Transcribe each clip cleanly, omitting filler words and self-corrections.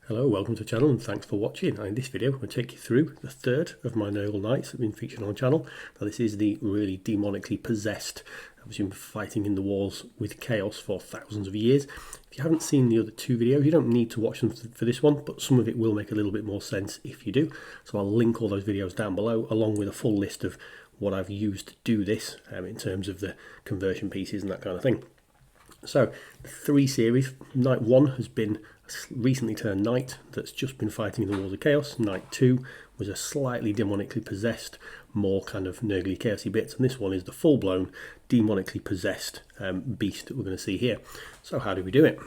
Hello, welcome to the channel and thanks for watching. In this video I'm going to take you through the third of my nurgle knights that have been featured on the channel. Now this is the really demonically possessed. I've been fighting in the walls with chaos for thousands of years. If you haven't seen the other two videos, you don't need to watch them for this one, but some of it will make a little bit more sense if you do. So I'll link all those videos down below along with a full list of what I've used to do this in terms of the conversion pieces and that kind of thing. So, the 3 series, Knight 1 has been a recently turned knight that's just been fighting in the walls of chaos. Knight 2 was a slightly demonically possessed, more kind of nurgly chaosy bits, and this one is the full-blown demonically possessed beast that we're going to see here. So how do we do it?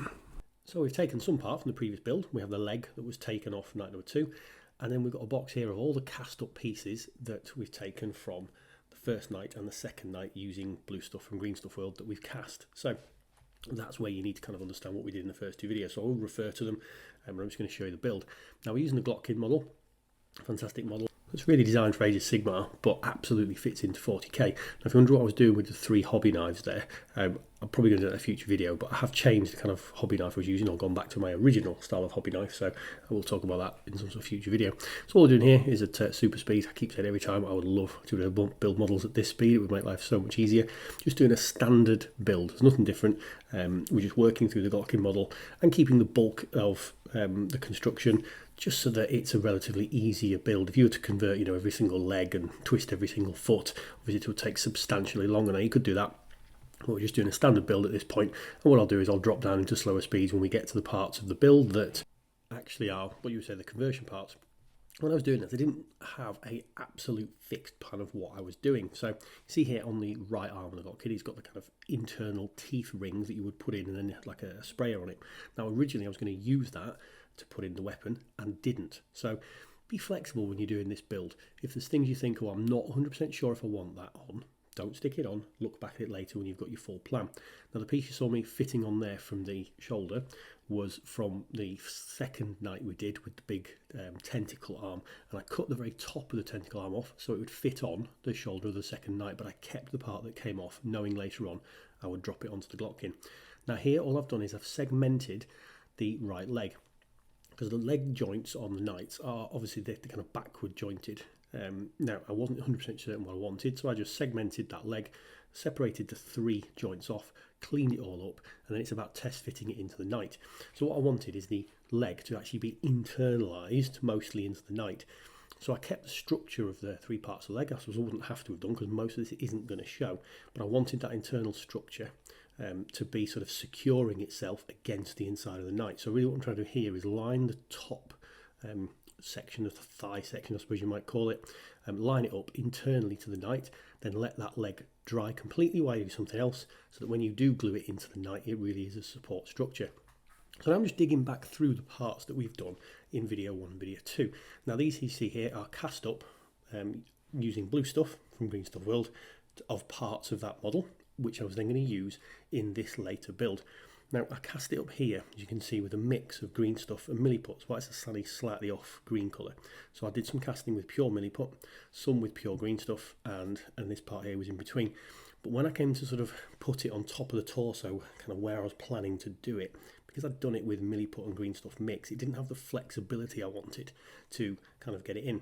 So we've taken some part from the previous build. We have the leg that was taken off Knight number 2, and then we've got a box here of all the cast up pieces that we've taken from the first knight and the second knight using blue stuff from green stuff world that we've cast. So that's where you need to kind of understand what we did in the first 2 videos. So I'll refer to them and I'm just going to show you the build. Now we're using the Glottkin model, fantastic model. It's really designed for Age of Sigmar, but absolutely fits into 40k. Now if you wonder what I was doing with the 3 hobby knives there, I'm probably going to do that in a future video, but I have changed the kind of hobby knife I was using. I've gone back to my original style of hobby knife, so I will talk about that in some sort of future video. So all we're doing here is at super speed. I keep saying every time I would love to build models at this speed. It would make life so much easier. Just doing a standard build. There's nothing different. We're just working through the Glottkin model and keeping the bulk of the construction just so that it's a relatively easier build. If you were to convert, every single leg and twist every single foot, obviously it would take substantially longer. Now you could do that, but we're just doing a standard build at this point. And what I'll do is I'll drop down into slower speeds when we get to the parts of the build that actually are what you would say the conversion parts. When I was doing this, I didn't have a absolute fixed plan of what I was doing. So you see here on the right arm of the Glottkin, he's got the kind of internal teeth rings that you would put in and then like a sprayer on it. Now originally I was going to use that to put in the weapon and didn't. So be flexible when you're doing this build. If there's things you think, oh, I'm not 100% sure if I want that on, don't stick it on. Look back at it later when you've got your full plan. Now the piece you saw me fitting on there from the shoulder was from the second knight we did with the big tentacle arm, and I cut the very top of the tentacle arm off so it would fit on the shoulder of the second knight, but I kept the part that came off, knowing later on I would drop it onto the Glottkin. Now here all I've done is I've segmented the right leg, because the leg joints on the knights are obviously they're kind of backward jointed. Now I wasn't 100% certain what I wanted, so I just segmented that leg, separated the 3 joints off, cleaned it all up, and then it's about test fitting it into the knight. So what I wanted is the leg to actually be internalised mostly into the knight. So I kept the structure of the 3 parts of the leg. I suppose I wouldn't have to have done because most of this isn't going to show, but I wanted that internal structure to be sort of securing itself against the inside of the knight. So really what I'm trying to do here is line the top section of the thigh section, I suppose you might call it, line it up internally to the knight, then let that leg dry completely while you do something else, so that when you do glue it into the knight, it really is a support structure. So now I'm just digging back through the parts that we've done in video 1 and video 2. Now these you see here are cast up using blue stuff from Green Stuff World of parts of that model, which I was then going to use in this later build. Now I cast it up here, as you can see, with a mix of green stuff and milliput, so it's a slightly off green colour. So I did some casting with pure milliput, some with pure green stuff, and this part here was in between. But when I came to sort of put it on top of the torso, kind of where I was planning to do it, because I'd done it with milliput and green stuff mix, it didn't have the flexibility I wanted to kind of get it in.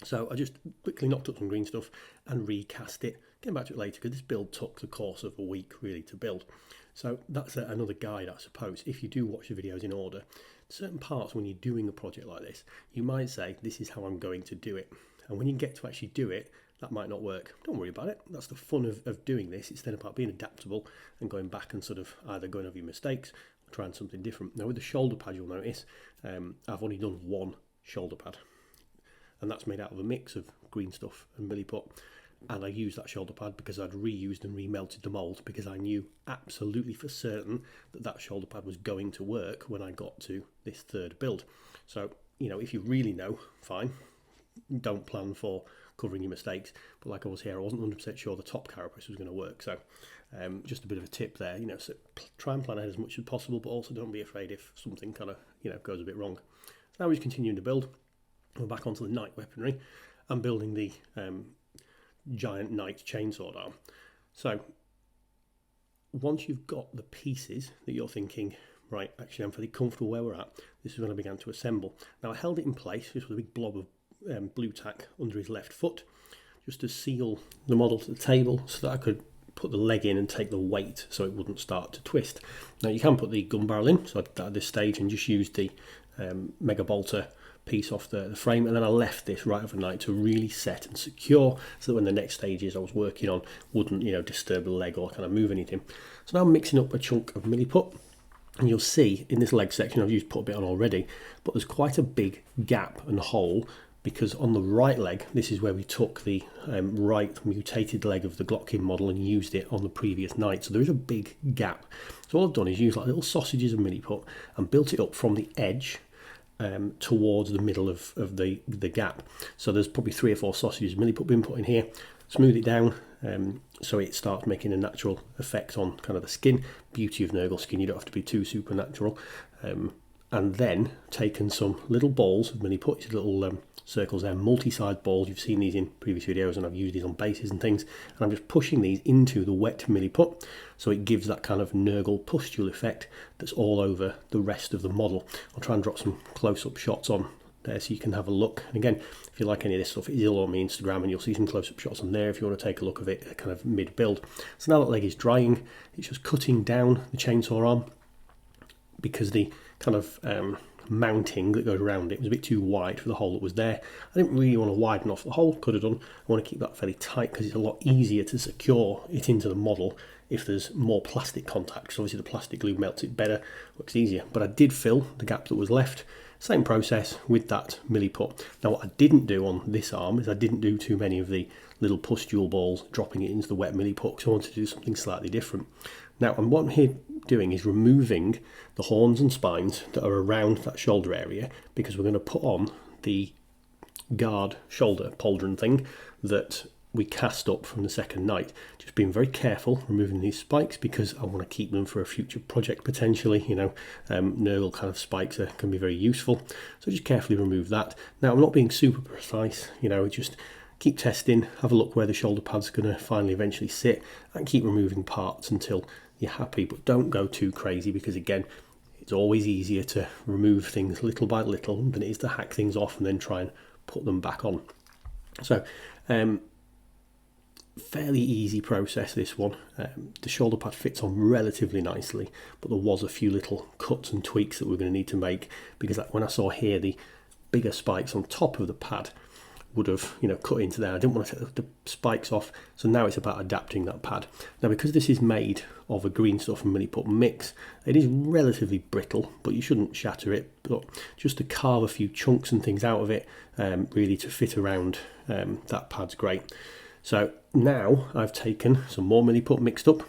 So I just quickly knocked up some green stuff and recast it. Came back to it later because this build took the course of a week really to build. So that's another guide, I suppose. If you do watch the videos in order, certain parts when you're doing a project like this, you might say, this is how I'm going to do it. And when you get to actually do it, that might not work. Don't worry about it. That's the fun of doing this. It's then about being adaptable and going back and sort of either going over your mistakes or trying something different. Now with the shoulder pad, you'll notice, I've only done 1 shoulder pad. And that's made out of a mix of green stuff and milliput. And I used that shoulder pad because I'd reused and remelted the mould, because I knew absolutely for certain that that shoulder pad was going to work when I got to this 3rd build. So, if you really know, fine. Don't plan for covering your mistakes. But like I was here, I wasn't 100% sure the top carapace was going to work. So just a bit of a tip there, so try and plan ahead as much as possible, but also don't be afraid if something kind of, goes a bit wrong. So now we're just continuing to build. We're back onto the knight weaponry. I'm building the giant knight chainsword arm. So once you've got the pieces that you're thinking, right, actually I'm fairly comfortable where we're at, this is when I began to assemble. Now I held it in place just with a big blob of blue tack under his left foot, just to seal the model to the table so that I could put the leg in and take the weight so it wouldn't start to twist. Now you can put the gun barrel in, so I did that at this stage and just used the mega bolter piece off the frame, and then I left this right overnight to really set and secure so that when the next stages I was working on wouldn't, you know, disturb the leg or kind of move anything. So now I'm mixing up a chunk of milliput, and you'll see in this leg section I've put a bit on already, but there's quite a big gap and hole, because on the right leg, this is where we took the right mutated leg of the Glottkin model and used it on the previous night. So there is a big gap. So all I've done is use like little sausages of milliput and built it up from the edge towards the middle of the gap. So there's probably 3 or 4 sausages of milliput being put in here. Smooth it down so it starts making a natural effect on kind of the skin. Beauty of nurgle skin, you don't have to be too supernatural. And then taken some little balls of milliput, these little circles there, multi-side balls. You've seen these in previous videos and I've used these on bases and things, and I'm just pushing these into the wet milliput so it gives that kind of nurgle pustule effect that's all over the rest of the model. I'll try and drop some close-up shots on there so you can have a look. And again, if you like any of this stuff, it is all on my Instagram and you'll see some close-up shots on there if you want to take a look of it kind of mid-build. So now that leg is drying, it's just cutting down the chainsaw arm because the kind of mounting that goes around it was a bit too wide for the hole that was there. I didn't really want to widen off the hole, could have done. I want to keep that fairly tight because it's a lot easier to secure it into the model if there's more plastic contact. So obviously the plastic glue melts it better, works easier. But I did fill the gap that was left. Same process with that milliput. Now what I didn't do on this arm is I didn't do too many of the little pustule balls, dropping it into the wet milliput, because I wanted to do something slightly different. Now what I'm here doing is removing the horns and spines that are around that shoulder area, because we're going to put on the guard shoulder pauldron thing that we cast up from the second night. Just being very careful removing these spikes because I want to keep them for a future project potentially. You know, nurgle kind of spikes can be very useful, so just carefully remove that. Now I'm not being super precise, you know, just keep testing, have a look where the shoulder pad's going to finally eventually sit, and keep removing parts until you're happy, but don't go too crazy because again, it's always easier to remove things little by little than it is to hack things off and then try and put them back on. So fairly easy process this one. The shoulder pad fits on relatively nicely, but there was a few little cuts and tweaks that we're going to need to make, because when I saw here the bigger spikes on top of the pad would have, you know, cut into there. I didn't want to take the spikes off, so now it's about adapting that pad. Now because this is made of a green stuff and milliput mix, it is relatively brittle, but you shouldn't shatter it, but just to carve a few chunks and things out of it, really to fit around that pad's great. So now I've taken some more milliput mixed up,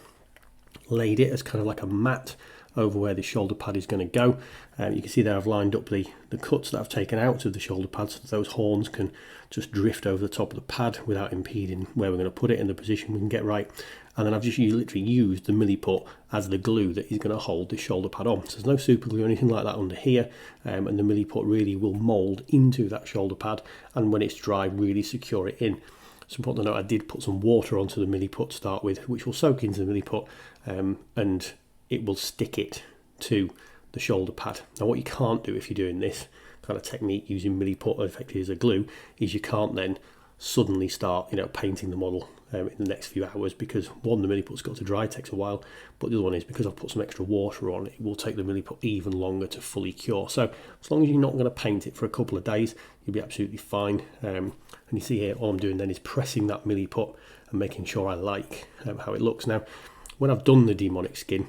laid it as kind of like a mat over where the shoulder pad is going to go. You can see there I've lined up the cuts that I've taken out of the shoulder pad so that those horns can just drift over the top of the pad without impeding where we're going to put it in the position we can get right. And then I've just literally used the milliput as the glue that is going to hold the shoulder pad on. So there's no super glue or anything like that under here, and the milliput really will mould into that shoulder pad, and when it's dry really secure it in. It's important to note I did put some water onto the milliput to start with, which will soak into the milliput and it will stick it to the shoulder pad. Now what you can't do if you're doing this kind of technique using milliput effectively as a glue is you can't then suddenly start, you know, painting the model in the next few hours, because one, the milliput's got to dry, it takes a while, but the other one is because I've put some extra water on, it will take the milliput even longer to fully cure. So as long as you're not going to paint it for a couple of days, you'll be absolutely fine. And you see here, all I'm doing then is pressing that milliput and making sure I like how it looks. Now when I've done the daemonic skin,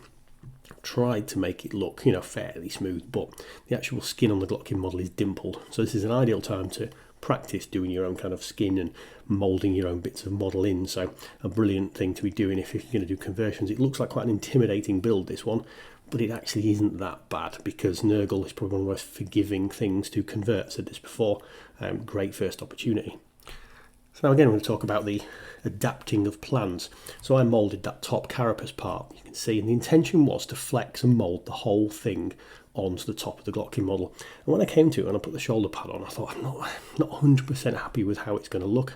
I've tried to make it look, you know, fairly smooth, but the actual skin on the Glottkin model is dimpled, so this is an ideal time to practice doing your own kind of skin and moulding your own bits of model in. So a brilliant thing to be doing if you're going to do conversions. It looks like quite an intimidating build, this one, but it actually isn't that bad because nurgle is probably one of the most forgiving things to convert. I said this before, great first opportunity. So now again we're going to talk about the adapting of plans. So I moulded that top carapace part, you can see, and the intention was to flex and mould the whole thing onto the top of the Glottkin model. And when I came to it and I put the shoulder pad on, I thought I'm not 100% happy with how it's going to look.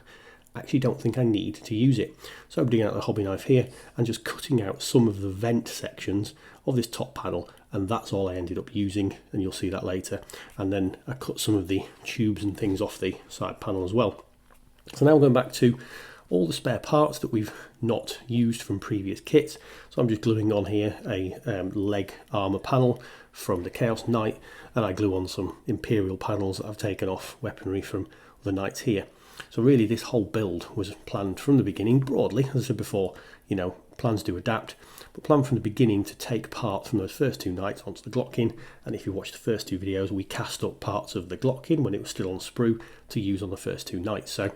I actually don't think I need to use it. So I'm digging out the hobby knife here and just cutting out some of the vent sections of this top panel, and that's all I ended up using, and you'll see that later. And then I cut some of the tubes and things off the side panel as well. So now we're going back to all the spare parts that we've not used from previous kits. So I'm just gluing on here a leg armour panel from the Chaos Knight, and I glue on some Imperial panels that I've taken off weaponry from the Knights here. So really this whole build was planned from the beginning, broadly, as I said before, you know, plans do adapt, but planned from the beginning to take part from those first two Knights onto the Glottkin. And if you watch the first two videos, we cast up parts of the Glottkin when it was still on sprue to use on the first two Knights. So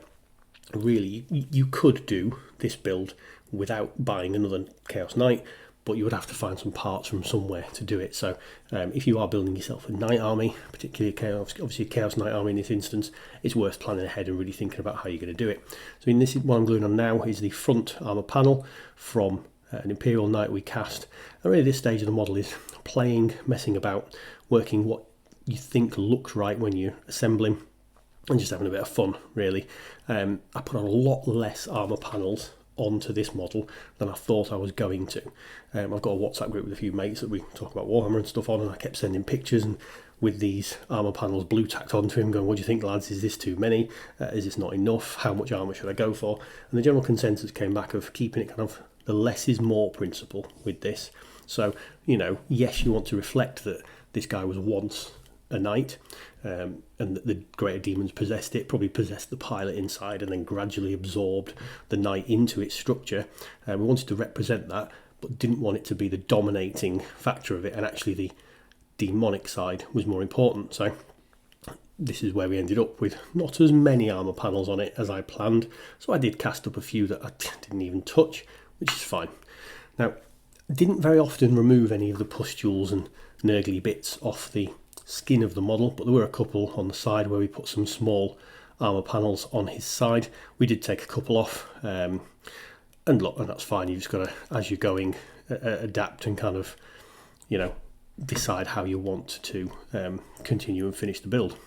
really, you could do this build without buying another Chaos Knight, but you would have to find some parts from somewhere to do it. So if you are building yourself a Knight army, particularly obviously a Chaos Knight army in this instance, it's worth planning ahead and really thinking about how you're going to do it. So in this, what I'm gluing on now is the front armour panel from an Imperial Knight we cast. And really this stage of the model is playing, messing about, working what you think looks right when you're assembling, and just having a bit of fun, really. I put on a lot less armour panels onto this model than I thought I was going to. I've got a WhatsApp group with a few mates that we talk about Warhammer and stuff on, and I kept sending pictures and with these armour panels blue tacked onto him, going, what do you think, lads? Is this too many? Is this not enough? How much armour should I go for? And the general consensus came back of keeping it kind of the less is more principle with this. So, you know, yes, you want to reflect that this guy was once a knight, and that the greater demons possessed it, probably possessed the pilot inside and then gradually absorbed the knight into its structure. We wanted to represent that, but didn't want it to be the dominating factor of it, and actually the demonic side was more important. So this is where we ended up with not as many armour panels on it as I planned. So I did cast up a few that I didn't even touch, which is fine. Now, didn't very often remove any of the pustules and nurgly bits off the skin of the model, but there were a couple on the side where we put some small armour panels on his side. We did take a couple off, and look, and that's fine. You just got to, as you're going, adapt and kind of, you know, decide how you want to continue and finish the build.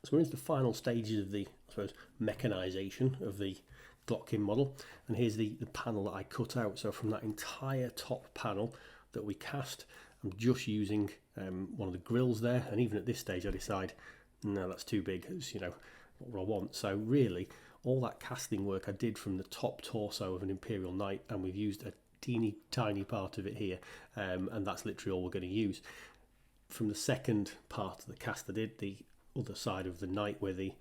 So we're into the final stages of the, I suppose, mechanisation of the Glottkin model, and here's the panel that I cut out. So from that entire top panel that we cast, I'm just using one of the grills there, and even at this stage I decide, no, that's too big, it's, you know, not what I want. So really, all that casting work I did from the top torso of an Imperial Knight, and we've used a teeny tiny part of it here, and that's literally all we're going to use. From the second part of the cast I did, the other side of the Knight, where the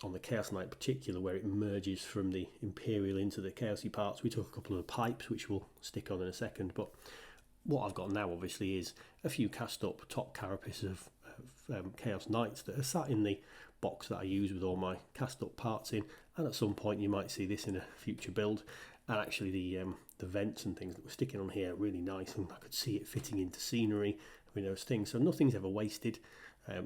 on the Chaos Knight in particular, where it merges from the Imperial into the Chaosy parts, we took a couple of the pipes, which we'll stick on in a second, but what I've got now obviously is a few cast up top carapaces of Chaos Knights that are sat in the box that I use with all my cast up parts in, and at some point you might see this in a future build. And actually the vents and things that were sticking on here are really nice, and I could see it fitting into scenery, I mean, those things, so nothing's ever wasted.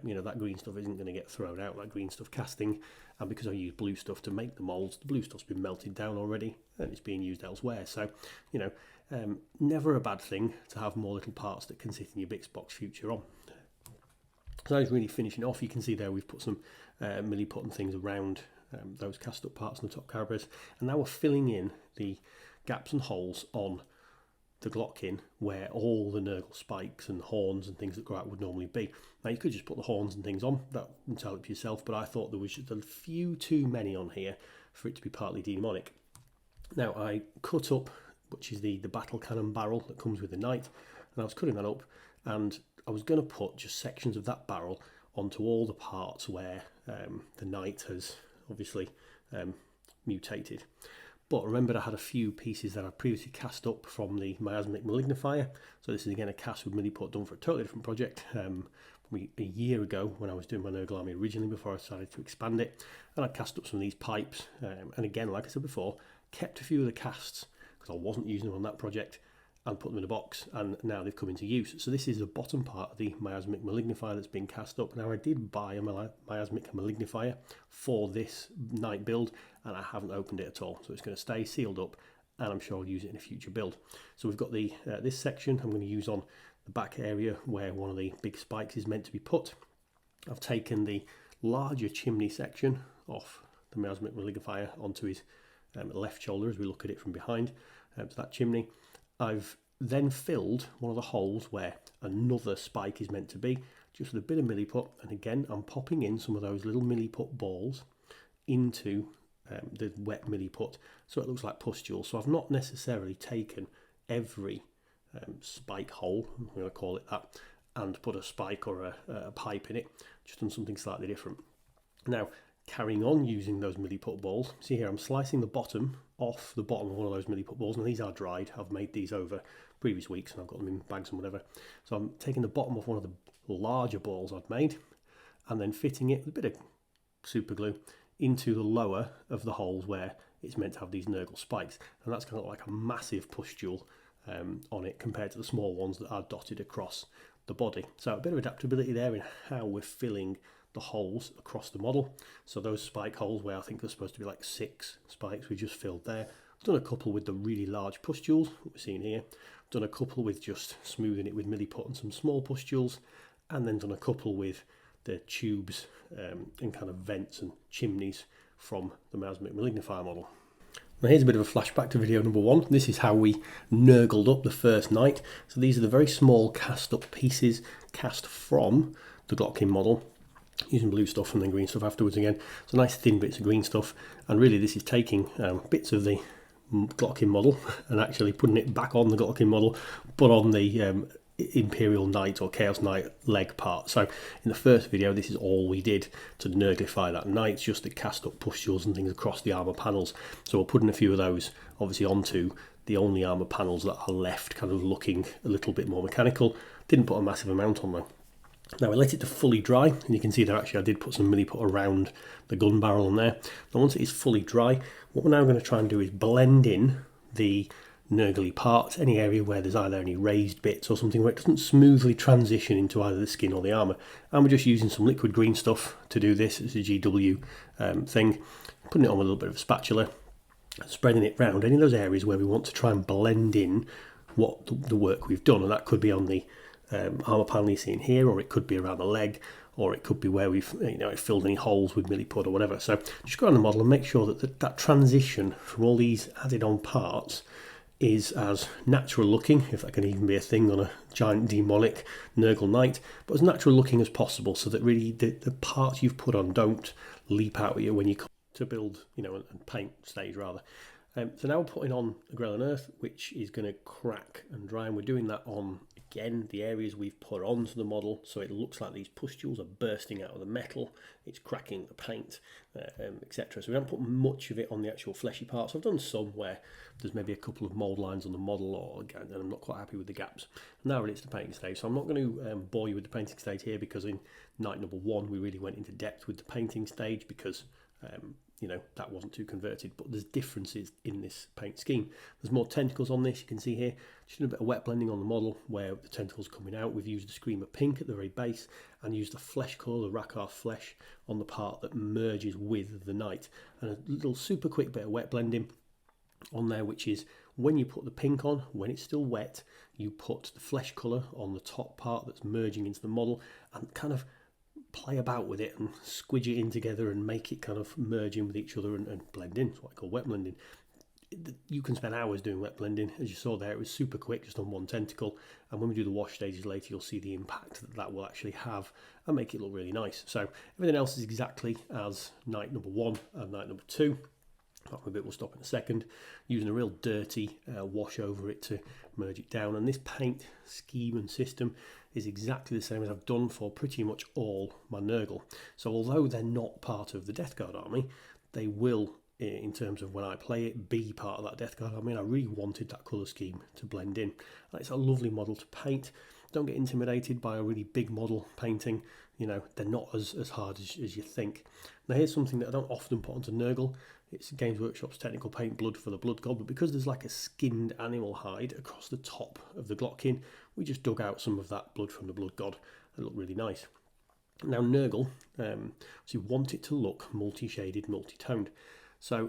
You know, that green stuff isn't going to get thrown out, that green stuff casting, and because I use blue stuff to make the moulds, the blue stuff's been melted down already and it's being used elsewhere. So, you know, never a bad thing to have more little parts that can sit in your bits box future on. So I was really finishing off. You can see there we've put some milliput and things around those cast up parts on the top carapace, and now we're filling in the gaps and holes on the Glottkin where all the nurgle spikes and horns and things that go out would normally be. Now you could just put the horns and things on, that entirely up to yourself, but I thought there was just a few too many on here for it to be partly demonic. Now I cut up, which is the battle cannon barrel that comes with the Knight, and I was cutting that up, and I was going to put just sections of that barrel onto all the parts where the Knight has obviously mutated. But remember, I had a few pieces that I previously cast up from the miasmic malignifier. So this is again a cast with milliput done for a totally different project. Probably a year ago when I was doing my nurgle army originally, before I decided to expand it. And I cast up some of these pipes. And again, like I said before, kept a few of the casts because I wasn't using them on that project, and put them in a box, and now they've come into use. So this is the bottom part of the miasmic malignifier that's been cast up. Now I did buy a miasmic malignifier for this Knight build, and I haven't opened it at all. So it's going to stay sealed up, and I'm sure I'll use it in a future build. So we've got the this section I'm going to use on the back area where one of the big spikes is meant to be put. I've taken the larger chimney section off the the miasmic malignifier onto his left shoulder as we look at it from behind, to that chimney. I've then filled one of the holes where another spike is meant to be, just with a bit of milliput, and again I'm popping in some of those little milliput balls into the wet milliput so it looks like pustules. So I've not necessarily taken every spike hole, I'm going to call it that, and put a spike or a pipe in it, just done something slightly different. Now, carrying on using those milliput balls, see here I'm slicing the bottom off the bottom of one of those milliput balls. Now these are dried, I've made these over previous weeks and I've got them in bags and whatever. So I'm taking the bottom of one of the larger balls I've made and then fitting it with a bit of super glue into the lower of the holes where it's meant to have these nurgle spikes, and that's going to look like a massive pustule on it compared to the small ones that are dotted across the body. So a bit of adaptability there in how we're filling the holes across the model. So those spike holes where I think there's supposed to be like 6 spikes, we just filled there. I've done a couple with the really large pustules that we're seeing here. I've done a couple with just smoothing it with milliput and some small pustules, and then done a couple with the tubes and kind of vents and chimneys from the miasmic malignifier model. Now here's a bit of a flashback to video number 1. This is how we nurgled up the first night. So these are the very small cast up pieces cast from the Glottkin model, using blue stuff and then green stuff afterwards again. So nice thin bits of green stuff, and really this is taking bits of the Glottkin model and actually putting it back on the Glottkin model, but on the Imperial Knight or Chaos Knight leg part. So in the first video this is all we did to nurglify that knight, just the cast up pustules and things across the armour panels. So we're putting a few of those obviously onto the only armour panels that are left, kind of looking a little bit more mechanical. Didn't put a massive amount on though. Now I let it to fully dry, and you can see there actually I did put some milliput around the gun barrel on there. Now once it is fully dry, what we're now going to try and do is blend in the nurgly parts, any area where there's either any raised bits or something where it doesn't smoothly transition into either the skin or the armour. And we're just using some liquid green stuff to do this. It's a GW thing. Putting it on with a little bit of a spatula, spreading it round any of those areas where we want to try and blend in what the work we've done, and that could be on the armour panel you see in here, or it could be around the leg, or it could be where we've filled any holes with milliput or whatever. So just go on the model and make sure that that transition from all these added on parts is as natural looking, if that can even be a thing on a giant demonic nurgle knight, but as natural looking as possible, so that really the parts you've put on don't leap out at you when you come to build, and paint stage rather. So now we're putting on Agrellan earth, which is going to crack and dry, and we're doing that on, again, the areas we've put onto the model, so it looks like these pustules are bursting out of the metal, it's cracking the paint, etc. So we haven't put much of it on the actual fleshy parts. I've done some where there's maybe a couple of mould lines on the model, and I'm not quite happy with the gaps. Now it's the painting stage, so I'm not going to bore you with the painting stage here, because in night number 1 we really went into depth with the painting stage, because that wasn't too converted, but there's differences in this paint scheme. There's more tentacles on this, you can see here. Just a bit of wet blending on the model where the tentacles coming out. We've used the screamer pink at the very base and used the flesh colour, the Rakarth flesh, on the part that merges with the knight. And a little super quick bit of wet blending on there, which is when you put the pink on, when it's still wet, you put the flesh colour on the top part that's merging into the model, and kind of play about with it and squidge it in together and make it kind of merge in with each other and blend in. It's what I call wet blending. You can spend hours doing wet blending. As you saw there, it was super quick, just on one tentacle, and when we do the wash stages later, you'll see the impact that will actually have and make it look really nice. So everything else is exactly as night number 1 and night number 2. That bit will stop in a second, using a real dirty wash over it to merge it down. And this paint scheme and system is exactly the same as I've done for pretty much all my nurgle. So although they're not part of the Death Guard army, they will, in terms of when I play it, be part of that Death Guard army. I really wanted that colour scheme to blend in. It's a lovely model to paint. Don't get intimidated by a really big model painting. They're not as hard as you think. Now here's something that I don't often put onto nurgle. It's Games Workshop's technical paint blood for the blood god, but because there's like a skinned animal hide across the top of the Glottkin, we just dug out some of that blood from the blood god. It looked really nice. Now nurgle, so you want it to look multi-shaded, multi-toned. So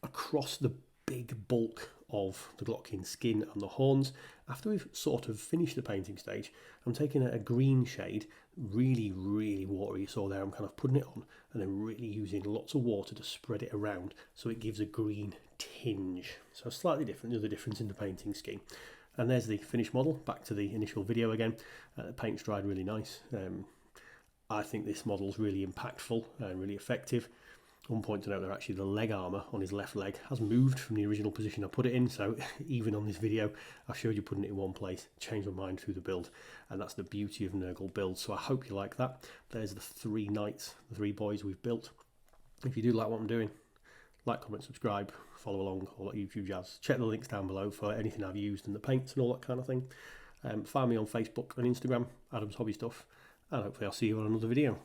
across the big bulk of the Glottkin skin and the horns. After we've sort of finished the painting stage, I'm taking a green shade, really, really watery. You saw there, I'm kind of putting it on and then really using lots of water to spread it around so it gives a green tinge. So slightly different, the other difference in the painting scheme. And there's the finished model, back to the initial video again. The paint's dried really nice. I think this model's really impactful and really effective. One point to note there, actually the leg armour on his left leg has moved from the original position I put it in, so even on this video I showed you putting it in one place, changed my mind through the build, and that's the beauty of Nurgle builds. So I hope you like that. There's the 3 knights, the 3 boys we've built. If you do like what I'm doing, like, comment, subscribe, follow along, all that YouTube jazz. Check the links down below for anything I've used in the paints and all that kind of thing. Find me on Facebook and Instagram, Adam's Hobby Stuff, and hopefully I'll see you on another video.